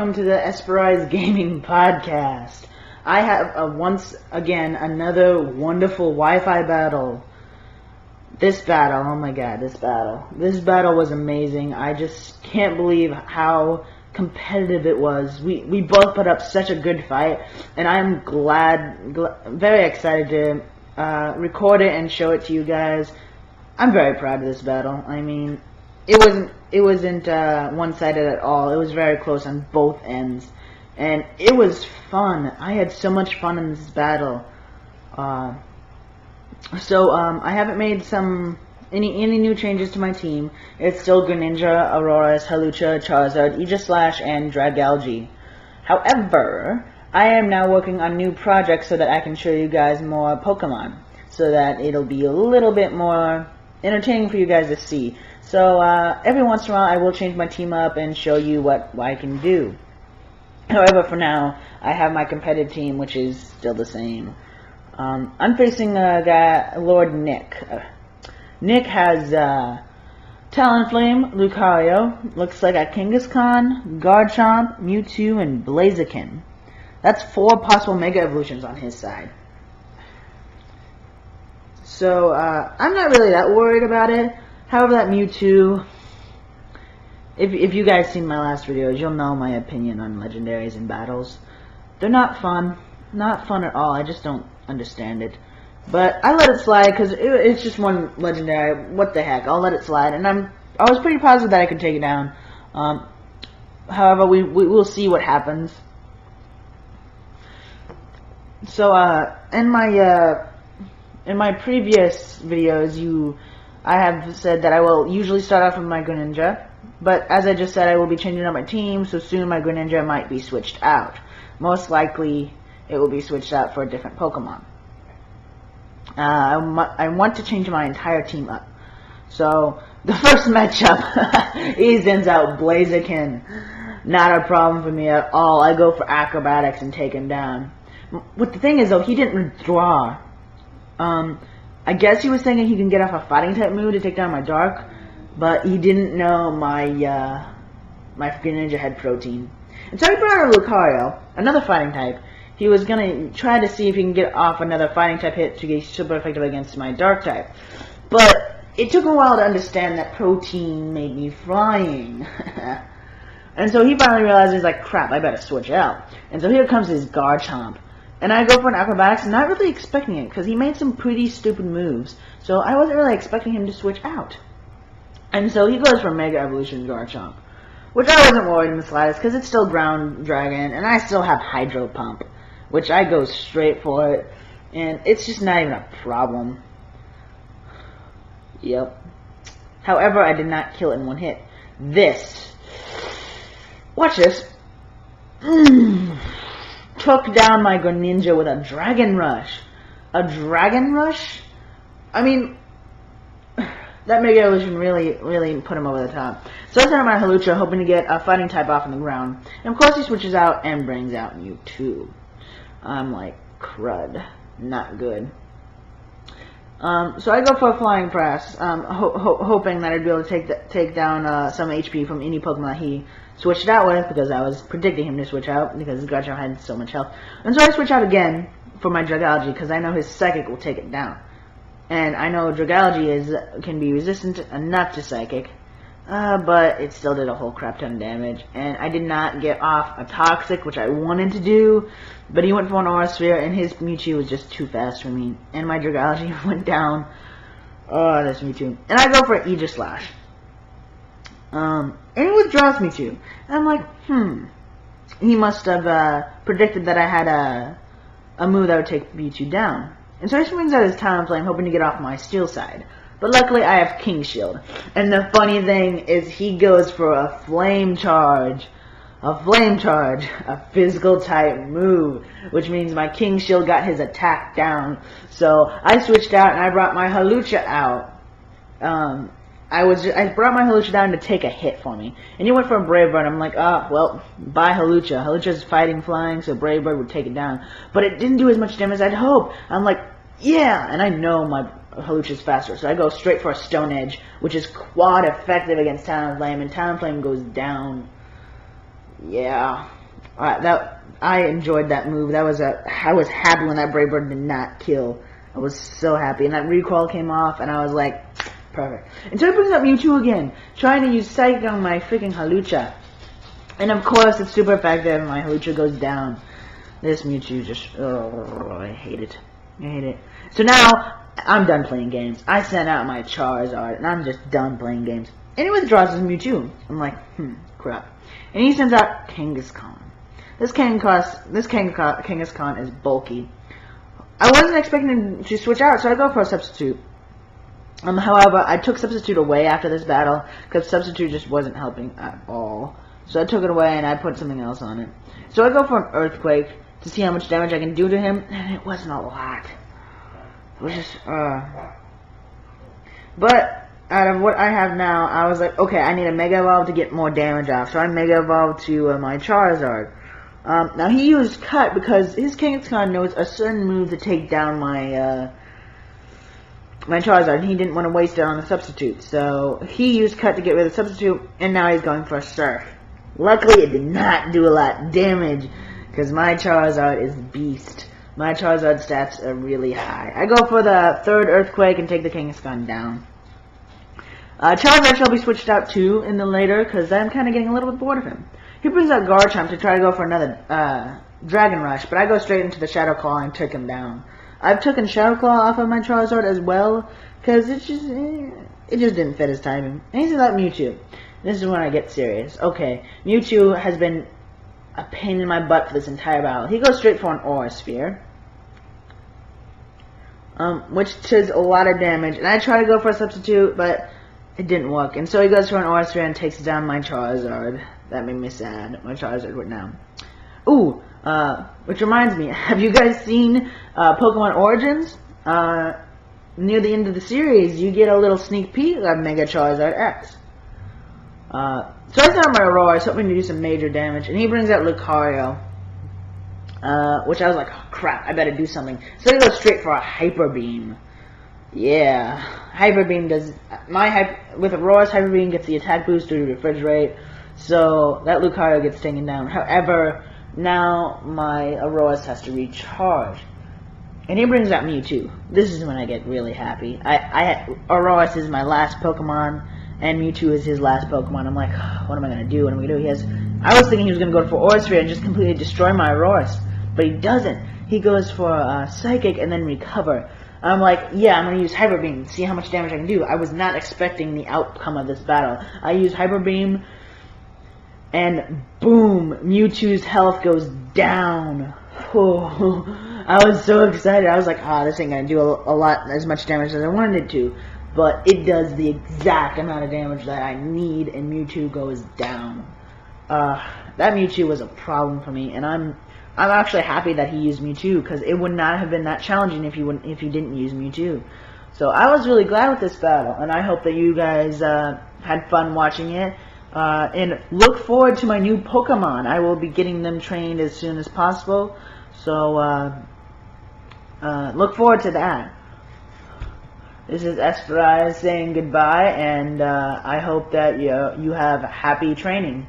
welcome to the Esperize Gaming Podcast. I have once again another wonderful Wi-Fi battle. This battle, oh my god, this battle was amazing. I just can't believe how competitive it was. We both put up such a good fight, and I'm very excited to record it and show it to you guys. I'm very proud of this battle. I mean, it wasn't one-sided at all. It was very close on both ends, and it was fun. I had so much fun in this battle. I haven't made any new changes to my team. It's still Greninja, Auroras, Hawlucha, Charizard, Aegislash, and Dragalge. However, I am now working on new projects so that I can show you guys more Pokemon, so that it'll be a little bit more entertaining for you guys to see. So every once in a while I will change my team up and show you what I can do. However, for now, I have my competitive team, which is still the same. I'm facing a guy, Lord Nick. Nick has Talonflame, Lucario, looks like a Kangaskhan, Garchomp, Mewtwo, and Blaziken. That's 4 possible Mega Evolutions on his side. So, I'm not really that worried about it. However, that Mewtwo, if you guys seen my last videos, you'll know my opinion on legendaries and battles. They're not fun. Not fun at all. I just don't understand it. But I let it slide because it's just one legendary. What the heck? I'll let it slide. And I was pretty positive that I could take it down. However, we'll see what happens. So, in my previous videos, I have said that I will usually start off with my Greninja, but as I just said, I will be changing up my team, so soon my Greninja might be switched out. Most likely, it will be switched out for a different Pokemon. I want to change my entire team up. So, the first matchup, he sends out Blaziken. Not a problem for me at all. I go for Acrobatics and take him down. What the thing is, though, he didn't withdraw. I guess he was thinking he can get off a fighting type move to take down my Dark, but he didn't know my Greninja had Protein. And so he brought out Lucario, another fighting type. He was gonna try to see if he can get off another fighting type hit to get super effective against my Dark type. But it took a while to understand that Protein made me flying. And so he finally realized, he's like, crap, I better switch out. And so here comes his Garchomp. And I go for an Acrobatics, not really expecting it, because he made some pretty stupid moves. So I wasn't really expecting him to switch out. And so he goes for Mega Evolution Garchomp, which I wasn't worried in the slightest, because it's still Ground Dragon, and I still have Hydro Pump, which I go straight for it, and it's just not even a problem. Yep. However, I did not kill it in one hit. Watch this. Took down my Greninja with a Dragon Rush. A Dragon Rush? I mean, that Mega Evolution really put him over the top. So I sent out my Hawlucha, hoping to get a fighting type off on the ground. And of course he switches out and brings out Mewtwo. I'm like, crud. Not good. So I go for a Flying Press, hoping that I'd be able to take down some HP from any Pokemon that he switched out with, because I was predicting him to switch out, because his Garchomp had so much health. And so I switch out again for my Dragalge, because I know his Psychic will take it down. And I know Dragalge can be resistant enough to Psychic, but it still did a whole crap ton of damage. And I did not get off a Toxic, which I wanted to do, but he went for an Aura Sphere, and his Mewtwo was just too fast for me. And my Dragalge went down. Oh, this Mewtwo. And I go for an Aegislash. And he withdraws Mewtwo. And I'm like, he must have predicted that I had a move that would take Mewtwo down. And so he swings out his Talonflame, hoping to get off my Steel side. But luckily, I have King Shield. And the funny thing is, he goes for a Flame Charge. A physical type move, which means my King Shield got his attack down. So I switched out and I brought my Hawlucha out. I brought my Hawlucha down to take a hit for me. And he went for a Brave Bird. I'm like, well, bye Hawlucha. Hawlucha's fighting flying, so Brave Bird would take it down. But it didn't do as much damage as I'd hoped. I'm like, yeah! And I know my Hawlucha's faster, so I go straight for a Stone Edge, which is quad effective against Talonflame, and Talonflame goes down. Yeah. I enjoyed that move. I was happy when that Brave Bird did not kill. I was so happy. And that recoil came off, and I was like, perfect. Until it brings up Mewtwo again, trying to use Psychic on my freaking Halucha. And of course, it's super effective, and my Halucha goes down. This Mewtwo just, oh, I hate it. I hate it. So now, I'm done playing games. I sent out my Charizard, and I'm just done playing games. And he withdraws his Mewtwo. I'm like, crap. And he sends out Kangaskhan. This Kangaskhan is bulky. I wasn't expecting him to switch out, so I go for a substitute. However, I took substitute away after this battle, because substitute just wasn't helping at all. So I took it away, and I put something else on it. So I go for an Earthquake to see how much damage I can do to him, and it wasn't a lot. It was just, But out of what I have now, I was like, okay, I need a Mega Evolve to get more damage off. So I Mega Evolve to my Charizard. Now he used Cut because his Kangaskhan knows a certain move to take down my my Charizard, and he didn't want to waste it on a substitute. So he used Cut to get rid of the substitute, and now he's going for a Surf. Luckily, it did not do a lot of damage because my Charizard is beast. My Charizard stats are really high. I go for the third Earthquake and take the Kangaskhan down. Charizard shall be switched out too in the later, because I'm kind of getting a little bit bored of him. He brings out Garchomp to try to go for another Dragon Rush, but I go straight into the Shadow Claw and took him down. I've taken Shadow Claw off of my Charizard as well, because it just didn't fit his timing. And he's about Mewtwo. This is when I get serious. Okay, Mewtwo has been a pain in my butt for this entire battle. He goes straight for an Aura Sphere, which does a lot of damage. And I try to go for a substitute, but it didn't work. And so he goes for an Aura Sphere and takes down my Charizard. That made me sad. My Charizard went down. Ooh, which reminds me, have you guys seen Pokemon Origins? Near the end of the series, you get a little sneak peek of Mega Charizard X. So I sent out my Aurora, hoping to do some major damage, and he brings out Lucario, which I was like, oh, crap, I better do something. So he goes straight for a Hyper Beam. Yeah, Hyper Beam does, with Aurora's Hyper Beam gets the attack boost due to Refrigerate, so that Lucario gets taken down. However, now my Aurora's has to recharge. And he brings out Mewtwo. This is when I get really happy. Aurora's is my last Pokemon, and Mewtwo is his last Pokemon. I'm like, what am I going to do? What am I going to do? I was thinking he was going to go for Aura Sphere and just completely destroy my Aurora's. But he doesn't. He goes for Psychic and then Recover. I'm like, yeah, I'm going to use Hyper Beam, see how much damage I can do. I was not expecting the outcome of this battle. I use Hyper Beam, and boom, Mewtwo's health goes down. Oh, I was so excited. I was like, this ain't going to do as much damage as I wanted it to. But it does the exact amount of damage that I need, and Mewtwo goes down. That Mewtwo was a problem for me, and I'm actually happy that he used Mewtwo, because it would not have been that challenging if he didn't use Mewtwo. So I was really glad with this battle, and I hope that you guys had fun watching it. And look forward to my new Pokemon. I will be getting them trained as soon as possible. So look forward to that. This is Esperaz saying goodbye, and I hope that you have happy training.